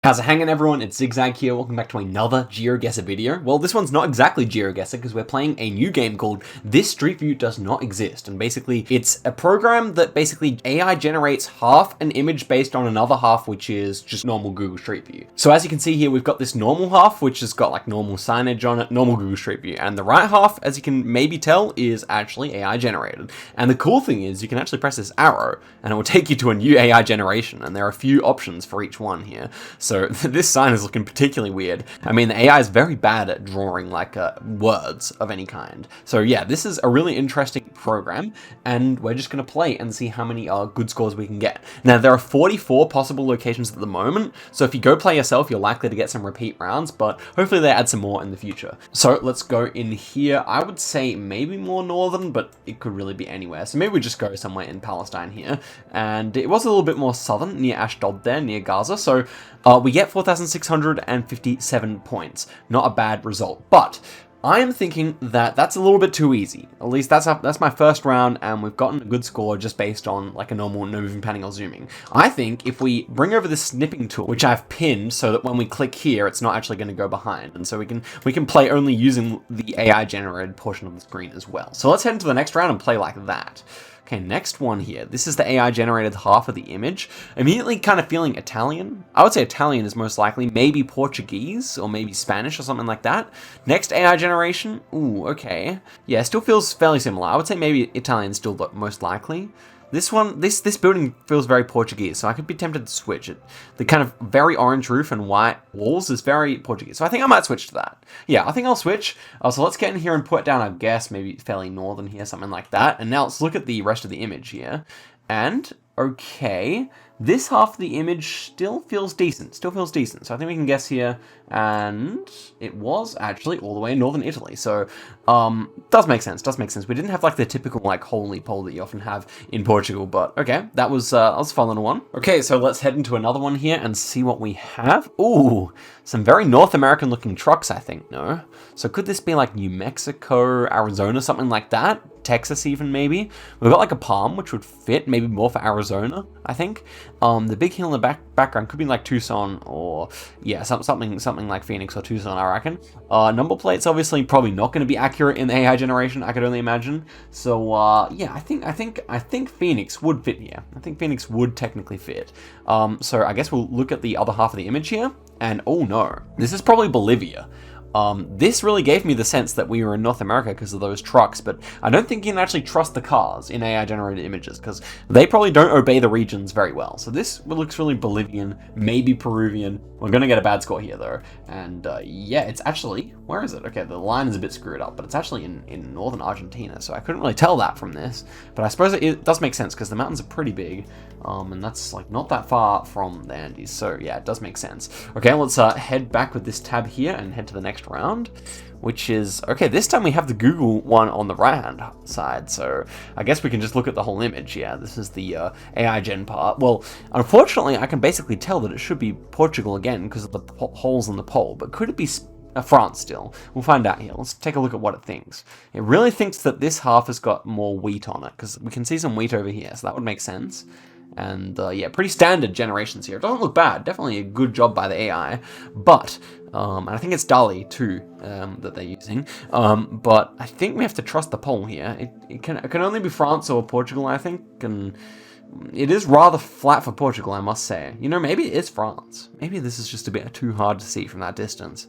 How's it hanging, everyone? It's Zigzag here. Welcome back to another Geoguessr video. Well, this one's not exactly Geoguessr because we're playing a new game called This Streetview Does Not Exist. And basically, it's a program that basically AI generates half an image based on another half, which is just normal Google Street View. So as you can see here, we've got this normal half, which has got like normal signage on it, normal Google Street View. And the right half, as you can maybe tell, is actually AI generated. And the cool thing is you can actually press this arrow and it will take you to a new AI generation. And there are a few options for each one here. So this sign is looking particularly weird. I mean, the AI is very bad at drawing like words of any kind. So yeah, this is a really interesting program, and we're just going to play and see how many good scores we can get. Now, there are 44 possible locations at the moment, so if you go play yourself, you're likely to get some repeat rounds, but hopefully they add some more in the future. So let's go in here. I would say maybe more northern, but it could really be anywhere. So maybe we just go somewhere in Palestine here. And it was a little bit more southern, near Ashdod there, near Gaza. So we get 4,657 points. Not a bad result, but I am thinking that that's a little bit too easy. At least that's my first round, and we've gotten a good score just based on like a normal no moving panning or zooming. I think if we bring over this snipping tool, which I've pinned so that when we click here, it's not actually going to go behind, and so we can play only using the AI generated portion of the screen as well. So let's head into the next round and play like that. Okay, next one here. This is the AI generated half of the image. Immediately kind of feeling Italian. I would say Italian is most likely, maybe Portuguese or maybe Spanish or something like that. Next AI generation. Ooh, okay. Yeah, still feels fairly similar. I would say maybe Italian still most likely. This one, this building feels very Portuguese, so I could be tempted to switch it. The kind of very orange roof and white walls is very Portuguese, so I think I might switch to that. Yeah, I think I'll switch. So let's get in here and put down our guess, maybe fairly northern here, something like that. And now let's look at the rest of the image here. And, okay, this half of the image still feels decent, So I think we can guess here, and it was actually all the way in northern Italy. So, does make sense. We didn't have like the typical like holy pole that you often have in Portugal, but okay, that was a fun one. Okay, so let's head into another one here and see what we have. Ooh, some very North American looking trucks, I think, no? So could this be like New Mexico, Arizona, something like that? Texas even, maybe? We've got like a palm, which would fit, maybe more for Arizona, I think. The big hill in the background could be like Tucson, or yeah, something like Phoenix or Tucson, I reckon. Number plates obviously probably not going to be accurate in the AI generation, I could only imagine. So yeah, I think Phoenix would fit here. I think Phoenix would technically fit. So I guess we'll look at the other half of the image here, and oh no, this is probably Bolivia. This really gave me the sense that we were in North America because of those trucks, but I don't think you can actually trust the cars in AI-generated images because they probably don't obey the regions very well. So this looks really Bolivian, maybe Peruvian. We're going to get a bad score here, though. And yeah, it's actually, where is it? Okay, the line is a bit screwed up, but it's actually in northern Argentina, so I couldn't really tell that from this. But I suppose it does make sense because the mountains are pretty big, and that's like not that far from the Andes. So yeah, it does make sense. Okay, let's head back with this tab here and head to the next round, which is, okay, this time we have the Google one on the right hand side, so I guess we can just look at the whole image. Yeah, this is the AI gen part. Well, unfortunately, I can basically tell that it should be Portugal again because of the holes in the pole, but could it be France still? We'll find out here. Let's take a look at what it thinks. It really thinks that this half has got more wheat on it because we can see some wheat over here, so that would make sense. And yeah, pretty standard generations here. It doesn't look bad. Definitely a good job by the AI. But, and I think it's DALL-E too that they're using. But I think we have to trust the poll here. It can only be France or Portugal, I think. And it is rather flat for Portugal, I must say. You know, maybe it is France. Maybe this is just a bit too hard to see from that distance.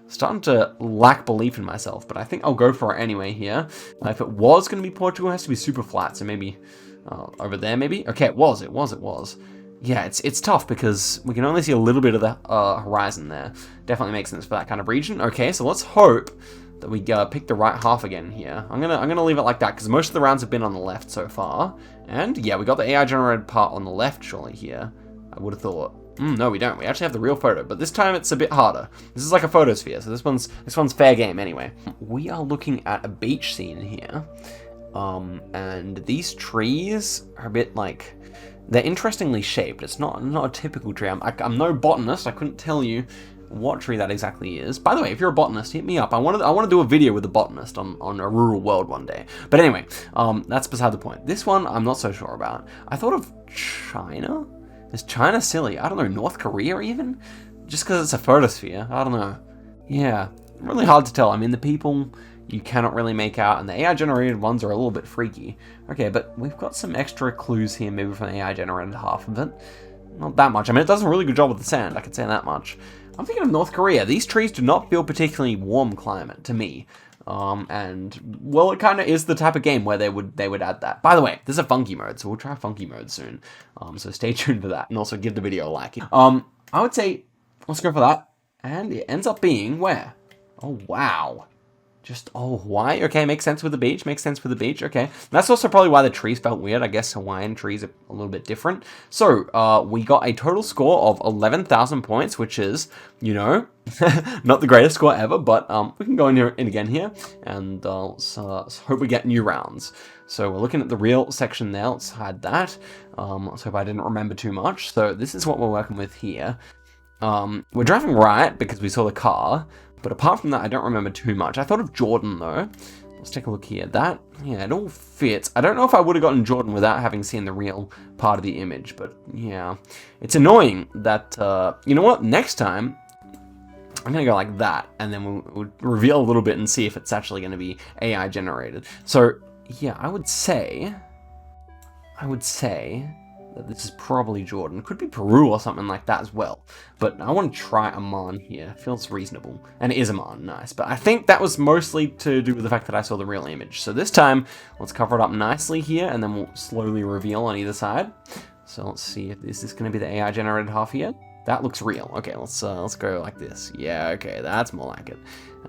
Starting to lack belief in myself, but I think I'll go for it anyway here. If it was going to be Portugal, it has to be super flat, so maybe over there, maybe? Okay, it was. Yeah, it's tough because we can only see a little bit of the horizon there. Definitely makes sense for that kind of region. Okay, so let's hope that we pick the right half again here. I'm gonna leave it like that because most of the rounds have been on the left so far. And yeah, we got the AI generated part on the left surely here. I would have thought. No, we don't. We actually have the real photo, but this time it's a bit harder. This is like a photosphere, so this one's fair game anyway. We are looking at a beach scene here. And these trees are a bit like, they're interestingly shaped. It's not a typical tree. I'm no botanist. I couldn't tell you what tree that exactly is. By the way, if you're a botanist, hit me up. I want to do a video with a botanist on a rural world one day. But anyway, that's beside the point. This one I'm not so sure about. I thought of China. Is China silly? I don't know, North Korea even? just because it's a photosphere. I don't know. Yeah, really hard to tell. I mean, the people you cannot really make out, and the AI generated ones are a little bit freaky. Okay, but we've got some extra clues here, maybe from the AI generated half of it. Not that much. I mean, it does a really good job with the sand, I can say that much. I'm thinking of North Korea. These trees do not feel particularly warm climate to me. And well, it kind of is the type of game where they would add that. By the way, there's a funky mode, so we'll try funky mode soon. So stay tuned for that, and also give the video a like. I would say let's go for that, and it ends up being where? Oh wow. Just, oh, Hawaii? Okay, makes sense with the beach, okay. That's also probably why the trees felt weird. I guess Hawaiian trees are a little bit different. So, we got a total score of 11,000 points, which is, you know, not the greatest score ever, but we can go in again here, and let's hope we get new rounds. So we're looking at the real section there, let's hide that. Let's hope I didn't remember too much. So this is what we're working with here. We're driving right because we saw the car. But apart from that, I don't remember too much. I thought of Jordan, though. Let's take a look here. That, yeah, it all fits. I don't know if I would have gotten Jordan without having seen the real part of the image, but yeah. It's annoying that, you know what? Next time, I'm going to go like that, and then we'll reveal a little bit and see if it's actually going to be AI generated. So, yeah, I would say that this is probably Jordan. Could be Peru or something like that as well. But I want to try Amman here. Feels reasonable. And it is Amman, nice. But I think that was mostly to do with the fact that I saw the real image. So this time, let's cover it up nicely here, and then we'll slowly reveal on either side. So let's see if this is going to be the AI generated half here. That looks real. Okay, let's go like this. Yeah, okay, that's more like it.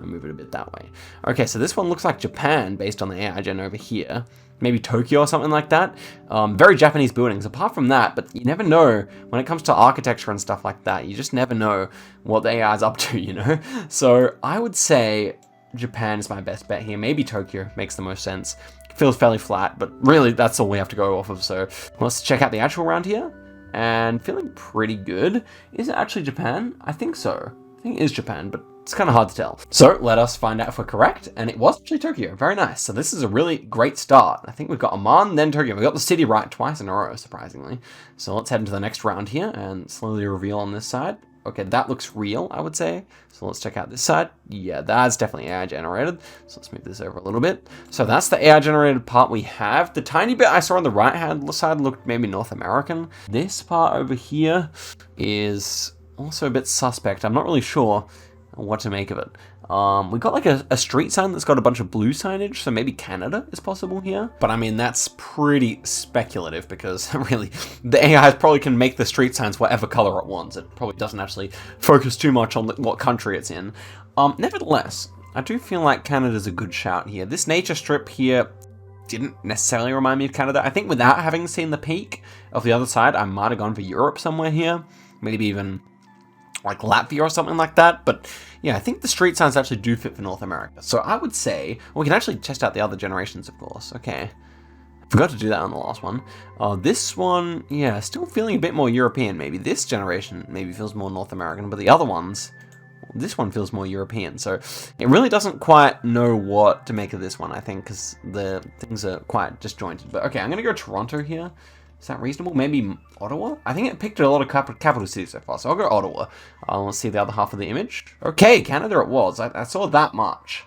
I'll move it a bit that way. Okay, so this one looks like Japan based on the AI gen over here. Maybe Tokyo or something like that. Very Japanese buildings. Apart from that, but you never know when it comes to architecture and stuff like that. You just never know what the AI is up to, you know? So I would say Japan is my best bet here. Maybe Tokyo makes the most sense. Feels fairly flat, but really that's all we have to go off of. So let's check out the actual round here. And feeling pretty good. Is it actually Japan? I think so. I think it is Japan, but it's kind of hard to tell. So let us find out if we're correct. And it was actually Tokyo. Very nice. So this is a really great start. I think we've got Amman, then Tokyo. We got the city right twice in a row, surprisingly. So let's head into the next round here and slowly reveal on this side. Okay, that looks real, I would say. So let's check out this side. Yeah, that's definitely AI generated. So let's move this over a little bit. So that's the AI generated part we have. The tiny bit I saw on the right hand side looked maybe North American. This part over here is also a bit suspect. I'm not really sure what to make of it. We got like a street sign that's got a bunch of blue signage, so maybe Canada is possible here. But I mean, that's pretty speculative because really, the AI probably can make the street signs whatever color it wants. It probably doesn't actually focus too much on what country it's in. Nevertheless, I do feel like Canada's a good shout here. This nature strip here didn't necessarily remind me of Canada. I think without having seen the peak of the other side, I might have gone for Europe somewhere here. Maybe even like Latvia or something like that. But yeah, I think the street signs actually do fit for North America. So I would say, well, we can actually test out the other generations, of course. Okay. Forgot to do that on the last one. This one, yeah, still feeling a bit more European, maybe. This generation maybe feels more North American, but the other ones, this one feels more European. So it really doesn't quite know what to make of this one, I think, because the things are quite disjointed. But okay, I'm going to go Toronto here. Is that reasonable? Maybe Ottawa? I think it picked a lot of capital cities so far, so I'll go Ottawa. Let's see the other half of the image. Okay, Canada it was. I saw that much.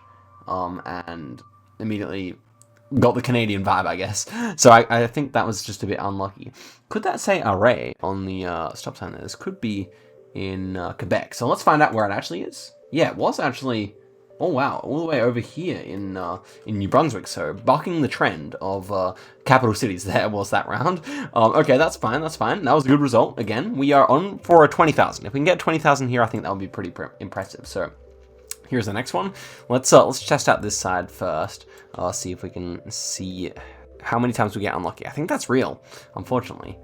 And immediately got the Canadian vibe, I guess. So I think that was just a bit unlucky. Could that say array on the stop sign there? This could be in Quebec. So let's find out where it actually is. Yeah, it was actually... Oh wow, all the way over here in New Brunswick, so bucking the trend of capital cities. There was that round. Okay, that's fine, that's fine. That was a good result. Again, we are on for a 20,000. If we can get 20,000 here, I think that would be pretty impressive. So here's the next one. Let's test out this side first. See if we can see how many times we get unlucky. I think that's real, unfortunately.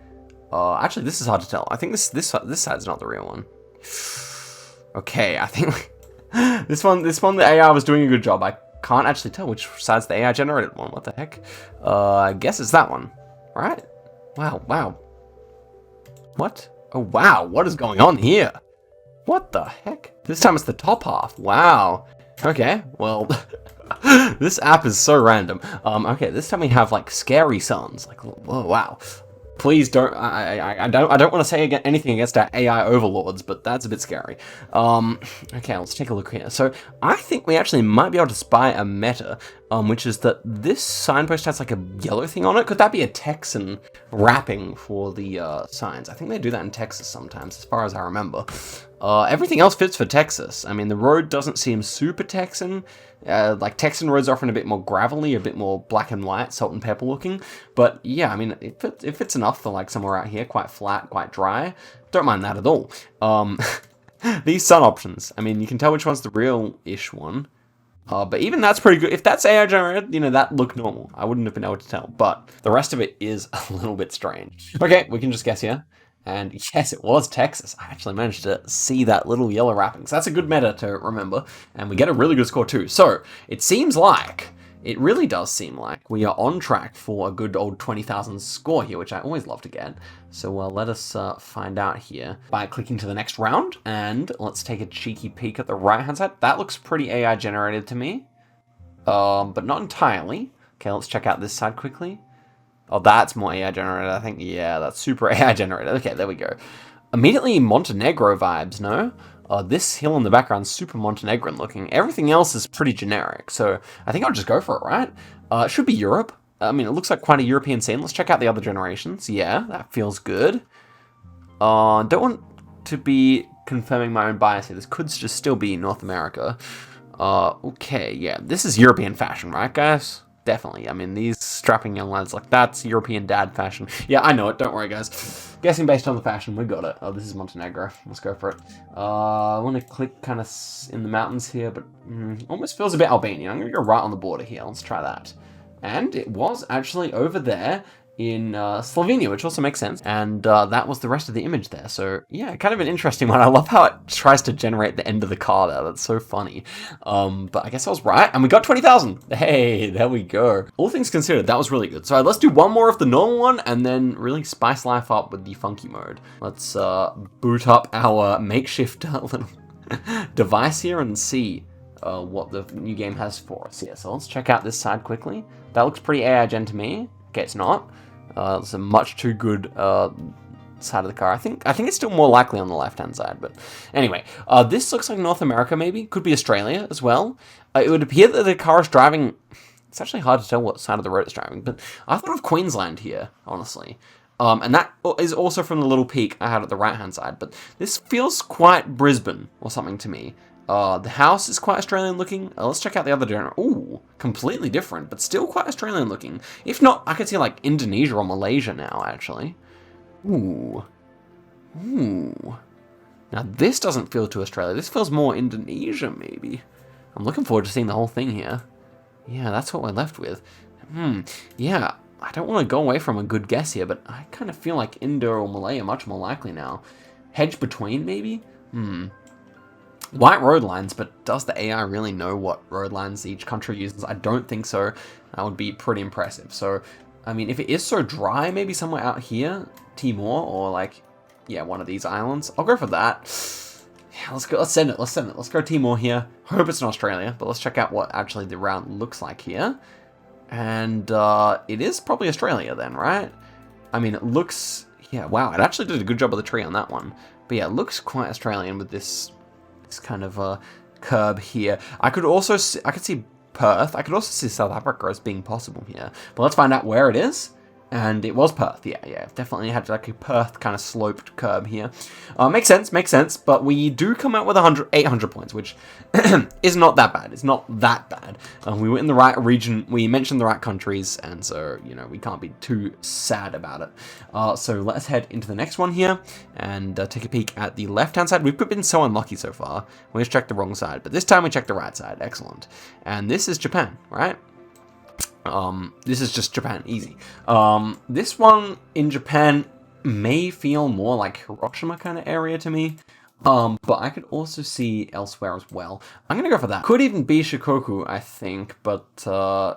Actually, this is hard to tell. I think this side's not the real one. Okay, I think... This one, the AI was doing a good job. I can't actually tell which side's the AI generated one. What the heck? I guess it's that one, right? Wow. What? Oh, wow. What is going on here? What the heck? This time it's the top half. Wow. Okay, well, this app is so random. Okay, this time we have, like, scary suns. Like, whoa, wow. Please don't. I don't want to say anything against our AI overlords, but that's a bit scary. Okay, let's take a look here. So I think we actually might be able to spy a meta, which is that this signpost has like a yellow thing on it. Could that be a Texan wrapping for the signs? I think they do that in Texas sometimes, as far as I remember. Everything else fits for Texas. I mean, the road doesn't seem super Texan. Like Texan roads are often a bit more gravelly, a bit more black and white, salt and pepper looking. But yeah, I mean, it fits enough for like somewhere out here, quite flat, quite dry. Don't mind that at all. These sun options. I mean, you can tell which one's the real-ish one. But even that's pretty good. If that's AI generated, you know, that looked normal. I wouldn't have been able to tell. But the rest of it is a little bit strange. Okay, we can just guess here. And yes, it was Texas. I actually managed to see that little yellow wrapping. So that's a good meta to remember. And we get a really good score too. So it seems like, it really does seem like we are on track for a good old 20,000 score here, which I always love to get. So let us find out here by clicking to the next round. And let's take a cheeky peek at the right-hand side. That looks pretty AI generated to me, but not entirely. Okay, let's check out this side quickly. Oh, that's more AI generated, I think. Yeah, that's super AI generated. Okay, there we go. Immediately Montenegro vibes, no? This hill in the background is super Montenegrin looking. Everything else is pretty generic, so I think I'll just go for it, right? It should be Europe. I mean, it looks like quite a European scene. Let's check out the other generations. Yeah, that feels good. Don't want to be confirming my own bias here. This could just still be North America. Okay, yeah, this is European fashion, right, guys? Definitely. I mean, these strapping young lads, like, that's European dad fashion. Yeah, I know it. Don't worry, guys. Guessing based on the fashion, we got it. Oh, this is Montenegro. Let's go for it. I want to click kind of in the mountains here, but almost feels a bit Albanian. I'm going to go right on the border here. Let's try that. And it was actually over there in Slovenia, which also makes sense. And that was the rest of the image there. So yeah, kind of an interesting one. I love how it tries to generate the end of the car there. That's so funny. But I guess I was right. And we got 20,000. Hey, there we go. All things considered, that was really good. So let's do one more of the normal one and then really spice life up with the funky mode. Let's boot up our makeshift little device here and see what the new game has for us here. So let's check out this side quickly. That looks pretty AI gen to me. Okay, it's not. It's a much too good side of the car. I think it's still more likely on the left-hand side, but anyway, this looks like North America maybe. Could be Australia as well. It would appear that the car is driving. It's actually hard to tell what side of the road it's driving, but I thought of Queensland here, honestly. And that is also from the little peak I had at the right-hand side, but this feels quite Brisbane or something to me. The house is quite Australian looking. Let's check out the other general. Ooh, completely different, but still quite Australian looking. If not, I could see like Indonesia or Malaysia now, actually. Ooh. Ooh. Now this doesn't feel too Australia. This feels more Indonesia, maybe. I'm looking forward to seeing the whole thing here. Yeah, that's what we're left with. Yeah, I don't want to go away from a good guess here, but I kind of feel like Indo or Malay are much more likely now. Hedge between, maybe? White road lines, but does the AI really know what road lines each country uses? I don't think so. That would be pretty impressive. So, I mean, if it is so dry, maybe somewhere out here, Timor, or like, yeah, one of these islands. I'll go for that. Yeah, let's go. Let's send it. Let's go Timor here. Hope it's in Australia, but let's check out what actually the round looks like here. And it is probably Australia then, right? I mean, it looks, yeah, wow. It actually did a good job of the tree on that one. But yeah, it looks quite Australian with this kind of a curb here. I could see Perth. I could also see South Africa as being possible here. But let's find out where it is. And it was Perth. Yeah, definitely had like a Perth kind of sloped curb here. Makes sense. But we do come out with 800 points, which is not that bad. It's not that bad. We were in the right region. We mentioned the right countries, and so, you know, we can't be too sad about it. So let's head into the next one here and take a peek at the left-hand side. We've been so unlucky so far. We just checked the wrong side, but this time we checked the right side. Excellent. And this is Japan, right? This is just Japan, easy. This one in Japan may feel more like Hiroshima kind of area to me. But I could also see elsewhere as well. I'm gonna go for that. Could even be Shikoku, I think, but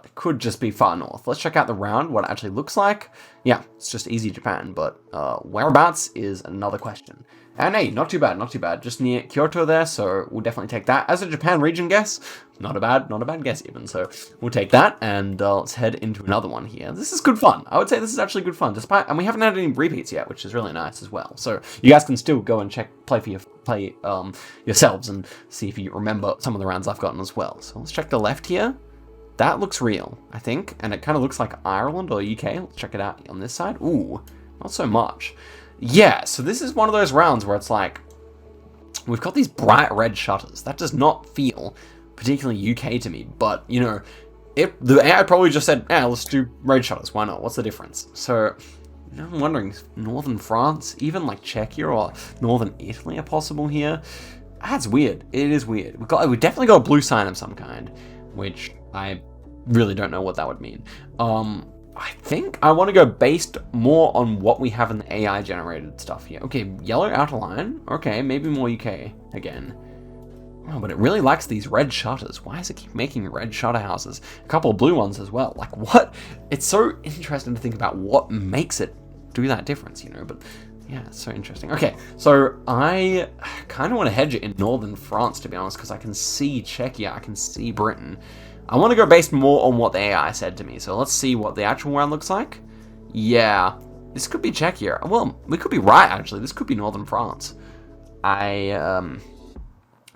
it could just be far north. Let's check out the round, what it actually looks like. Yeah, it's just easy Japan, but whereabouts is another question. And hey, not too bad, not too bad. Just near Kyoto there, so we'll definitely take that. As a Japan region guess, not a bad guess even. So we'll take that, and let's head into another one here. This is good fun. I would say this is actually good fun, and we haven't had any repeats yet, which is really nice as well. So you guys can still go and play yourselves and see if you remember some of the rounds I've gotten as well. So let's check the left here. That looks real, I think, and it kind of looks like Ireland or UK. Let's check it out on this side. Ooh, not so much. Yeah, so this is one of those rounds where it's like, we've got these bright red shutters. That does not feel particularly UK to me, but, you know, the AI probably just said, yeah, let's do red shutters, why not? What's the difference? So, you know, I'm wondering, northern France, even like Czechia or northern Italy are possible here? That's weird. It is weird. We definitely got a blue sign of some kind, which I really don't know what that would mean. I think I want to go based more on what we have in the AI generated stuff here. Okay, yellow outer line. Okay, maybe more UK again. Oh, but it really likes these red shutters. Why does it keep making red shutter houses? A couple of blue ones as well. Like, what? It's so interesting to think about what makes it do that difference, you know, but yeah, it's so interesting. Okay, so I kind of want to hedge it in northern France, to be honest, because I can see Czechia, I can see Britain. I want to go based more on what the AI said to me, so let's see what the actual round looks like. Yeah, this could be Czechia. Well, we could be right, actually. This could be northern France. I'm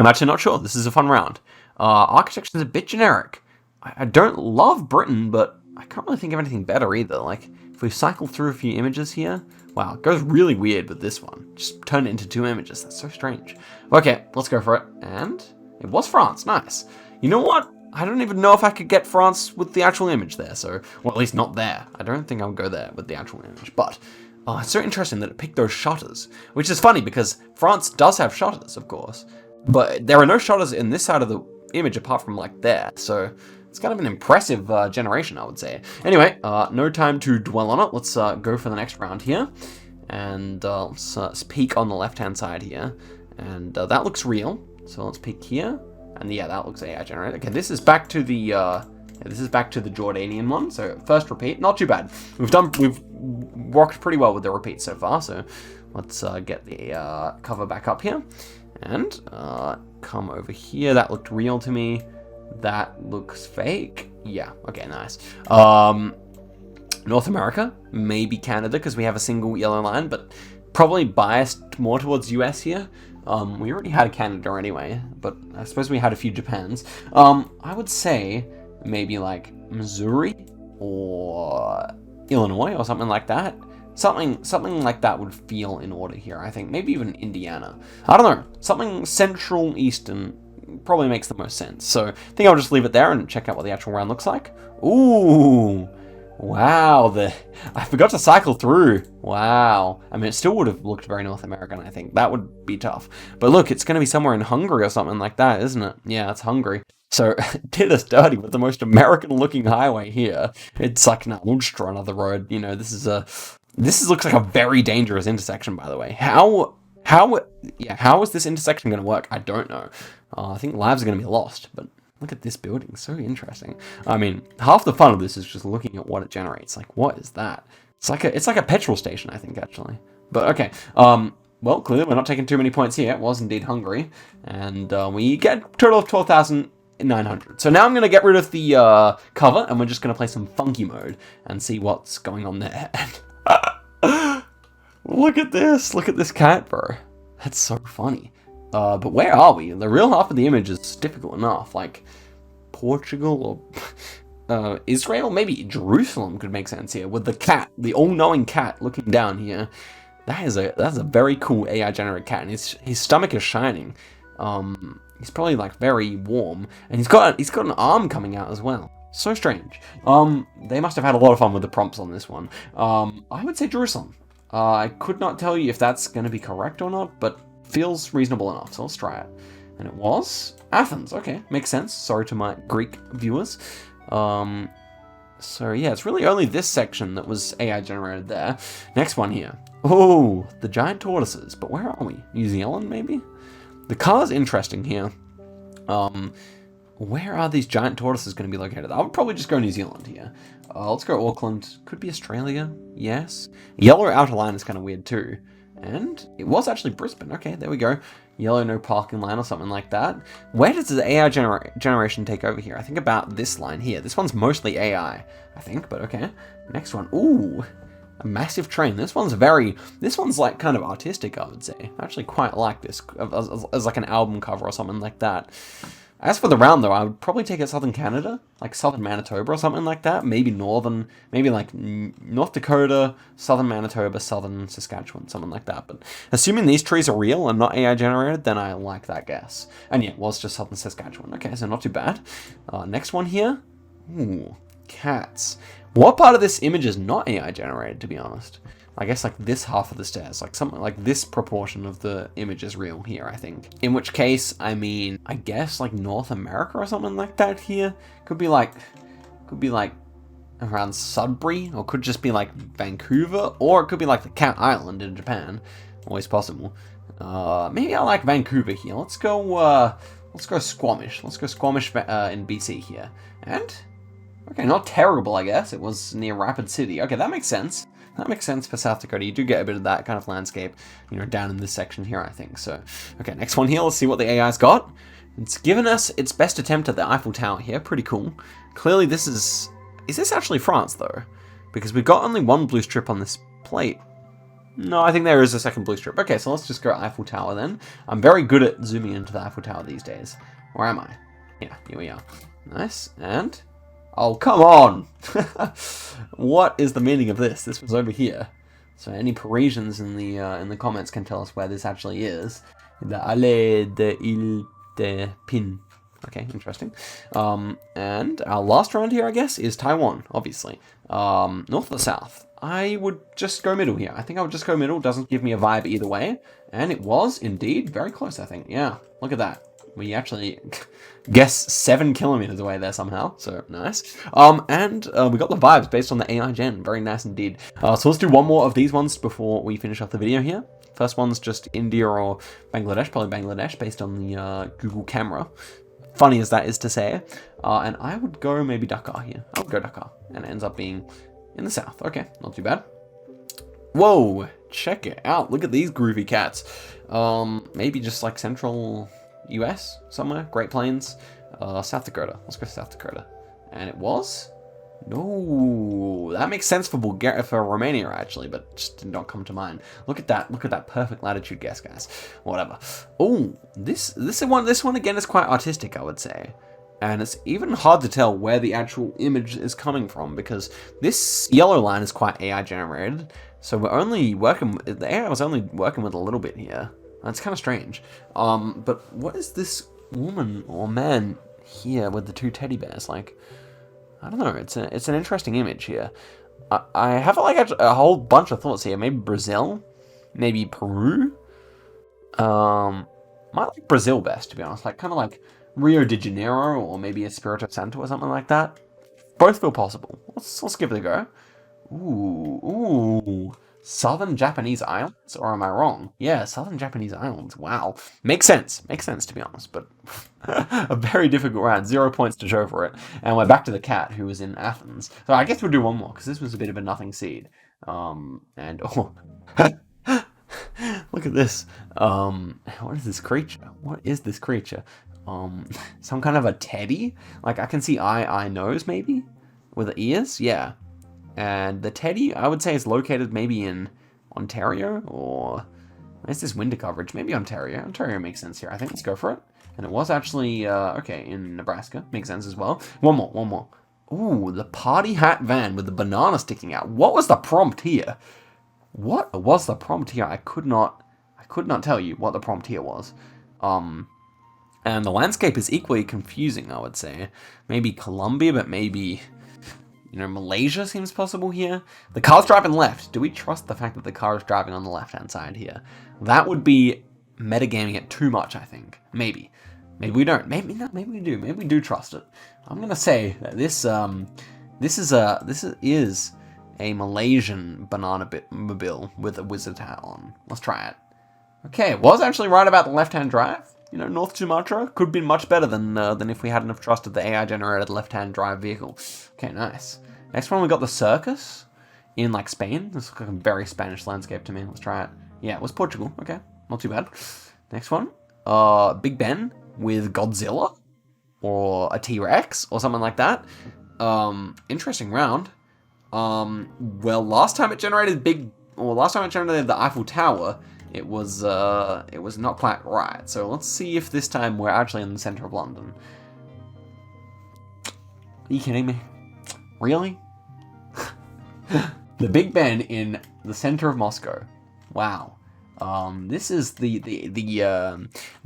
actually not sure. This is a fun round. Architecture is a bit generic. I don't love Britain, but I can't really think of anything better either. Like, if we cycle through a few images here, wow, it goes really weird with this one. Just turn it into 2 images. That's so strange. Okay, let's go for it. And it was France. Nice. You know what? I don't even know if I could get France with the actual image there, so, well, at least not there. I don't think I'll go there with the actual image, but it's so interesting that it picked those shutters, which is funny because France does have shutters, of course, but there are no shutters in this side of the image apart from like there, so it's kind of an impressive generation, I would say. Anyway, no time to dwell on it. Let's go for the next round here, and let's peek on the left-hand side here, and that looks real, so let's peek here. And yeah, that looks AI generated. Okay, this is back to the Jordanian one. So first repeat, not too bad. We've worked pretty well with the repeats so far. So let's get the cover back up here and come over here. That looked real to me. That looks fake. Yeah. Okay. Nice. North America, maybe Canada because we have a single yellow line, but probably biased more towards US here. We already had a Canada anyway, but I suppose we had a few Japans. I would say maybe like Missouri or Illinois or something like that. Something like that would feel in order here, I think. Maybe even Indiana. I don't know. Something central eastern probably makes the most sense. So I think I'll just leave it there and check out what the actual round looks like. Ooh. Wow, I forgot to cycle through. Wow. I mean, it still would have looked very North American, I think. That would be tough. But look, it's going to be somewhere in Hungary or something like that, isn't it? Yeah, it's Hungary. So, did us dirty with the most American-looking highway here. It's like an Ulstra on the road. You know, this looks like a very dangerous intersection, by the way. How is this intersection going to work? I don't know. I think lives are going to be lost, but look at this building, so interesting. I mean, half the fun of this is just looking at what it generates. Like, what is that? It's like a petrol station, I think, actually. But okay, well, clearly we're not taking too many points here. It was indeed Hungary, and we get a total of 12,900. So now I'm going to get rid of the cover, and we're just going to play some funky mode and see what's going on there. Look at this cat, bro. That's so funny. But where are we? The real half of the image is difficult enough, like Portugal or Israel, maybe Jerusalem could make sense here, with the cat, the all-knowing cat looking down here. That's a very cool AI generated cat, and his stomach is shining. He's probably like very warm, and he's got an arm coming out as well. So strange. They must have had a lot of fun with the prompts on this one. I would say Jerusalem. I could not tell you if that's going to be correct or not, but feels reasonable enough, so let's try it. And it was Athens. Okay, makes sense. Sorry to my Greek viewers. So yeah, it's really only this section that was AI generated there. Next one here. Oh, the giant tortoises. But where are we? New Zealand, maybe? The color's interesting here. Where are these giant tortoises going to be located? I would probably just go New Zealand here. Let's go Auckland. Could be Australia. Yes. Yellow outer line is kind of weird too. And it was actually Brisbane. Okay, there we go. Yellow, no parking line or something like that. Where does the AI generation take over here? I think about this line here. This one's mostly AI, I think, but okay. Next one. Ooh, a massive train. This one's like kind of artistic, I would say. I actually quite like this as like an album cover or something like that. As for the round, though, I would probably take it Southern Canada, like Southern Manitoba or something like that. Maybe like North Dakota, Southern Manitoba, Southern Saskatchewan, something like that. But assuming these trees are real and not AI generated, then I like that guess. And yeah, it was just Southern Saskatchewan. Okay, so not too bad. Next one here. Ooh, cats. What part of this image is not AI generated, to be honest? I guess like this half of the stairs, like something like this proportion of the image is real here, I think. In which case, I mean, I guess like North America or something like that here. Could be like around Sudbury, or could just be like Vancouver, or it could be like the Cat Island in Japan. Always possible. Maybe I like Vancouver here. Let's go Squamish. Let's go Squamish in BC here. And okay, not terrible, I guess. It was near Rapid City. Okay, that makes sense. That makes sense for South Dakota. You do get a bit of that kind of landscape, you know, down in this section here, I think. So, okay, next one here. Let's see what the AI's got. It's given us its best attempt at the Eiffel Tower here. Pretty cool. Clearly, this is this actually France, though? Because we've got only one blue strip on this plate. No, I think there is a second blue strip. Okay, so let's just go Eiffel Tower then. I'm very good at zooming into the Eiffel Tower these days. Where am I? Yeah, here we are. Nice. And oh, come on! What is the meaning of this? This was over here. So any Parisians in the comments can tell us where this actually is. The Allée de l'Île de Pin. Okay, interesting. And our last round here, I guess, is Taiwan, obviously. North or south? I would just go middle here. I think I would just go middle. Doesn't give me a vibe either way. And it was, indeed, very close, I think. Yeah, look at that. We actually guess 7 kilometers away there somehow, so nice. And we got the vibes based on the AI gen, very nice indeed. So let's do one more of these ones before we finish off the video here. First one's just India or Bangladesh, probably Bangladesh, based on the Google camera. Funny as that is to say. And I would go maybe Dakar here. I would go Dakar, and it ends up being in the south. Okay, not too bad. Whoa, check it out. Look at these groovy cats. Maybe just like central US somewhere, Great Plains, South Dakota. Let's go South Dakota. And it was? No, that makes sense for Romania actually, but just did not come to mind. Look at that perfect latitude guess, guys. Whatever. Oh, this one again is quite artistic, I would say. And it's even hard to tell where the actual image is coming from because this yellow line is quite AI generated. So the AI was only working with a little bit here. That's kind of strange. But what is this woman or man here with the 2 teddy bears? Like, I don't know. It's an interesting image here. I have like a whole bunch of thoughts here. Maybe Brazil, maybe Peru. Might like Brazil best, to be honest. Like kind of like Rio de Janeiro or maybe Espírito Santo or something like that. Both feel possible. Let's give it a go. Ooh. Southern Japanese Islands? Or am I wrong? Yeah, Southern Japanese Islands. Wow. Makes sense. Makes sense, to be honest. But a very difficult round. 0 points to show for it. And we're back to the cat, who was in Athens. So I guess we'll do one more, because this was a bit of a nothing seed. And, oh. Look at this. What is this creature? What is this creature? Some kind of a teddy? Like, I can see eye, nose, maybe? With the ears? Yeah. And the teddy, I would say, is located maybe in Ontario, or where's this winter coverage? Maybe Ontario. Ontario makes sense here, I think. Let's go for it. And it was actually, okay, in Nebraska. Makes sense as well. One more. Ooh, the party hat van with the banana sticking out. What was the prompt here? What was the prompt here? I could not tell you what the prompt here was. And the landscape is equally confusing, I would say. Maybe Colombia, but maybe, you know, Malaysia seems possible here. The car's driving left. Do we trust the fact that the car is driving on the left-hand side here? That would be metagaming it too much, I think. Maybe. Maybe we don't. Maybe not. Maybe we do. Maybe we do trust it. I'm gonna say that this is a Malaysian banana mobile with a wizard hat on. Let's try it. Okay, it was actually right about the left-hand drive. You know, North Sumatra could have been much better than if we hadn't have trusted the AI-generated left-hand drive vehicle. Okay, nice. Next one, we got the circus in, like, Spain. This looks like a very Spanish landscape to me. Let's try it. Yeah, it was Portugal. Okay, not too bad. Next one. Big Ben with Godzilla or a T-Rex or something like that. Interesting round. Well, last time it generated the Eiffel Tower, it was not quite right. So let's see if this time we're actually in the center of London. Are you kidding me? Really? The Big Ben in the center of Moscow. Wow. This is the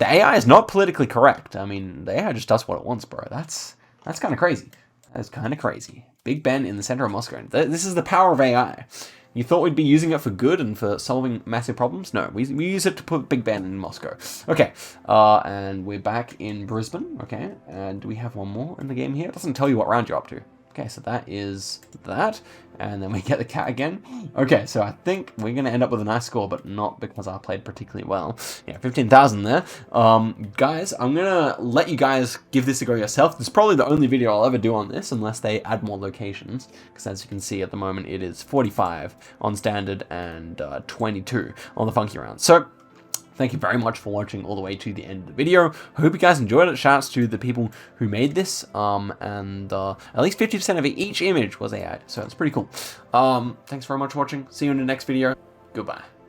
AI is not politically correct. I mean, the AI just does what it wants, bro. That's kind of crazy. That's kind of crazy. Big Ben in the center of Moscow. This is the power of AI. You thought we'd be using it for good and for solving massive problems? No, we use it to put Big Ben in Moscow. Okay, and we're back in Brisbane. Okay, and we have one more in the game here. It doesn't tell you what round you're up to. Okay, so that is that. And then we get the cat again. Okay, so I think we're going to end up with a nice score, but not because I played particularly well. Yeah, 15,000 there. Guys, I'm going to let you guys give this a go yourself. This is probably the only video I'll ever do on this, unless they add more locations. Because as you can see at the moment, it is 45 on standard and 22 on the funky round. So, thank you very much for watching all the way to the end of the video. I hope you guys enjoyed it. Shouts to the people who made this. At least 50% of each image was AI, so it's pretty cool. Thanks very much for watching. See you in the next video. Goodbye.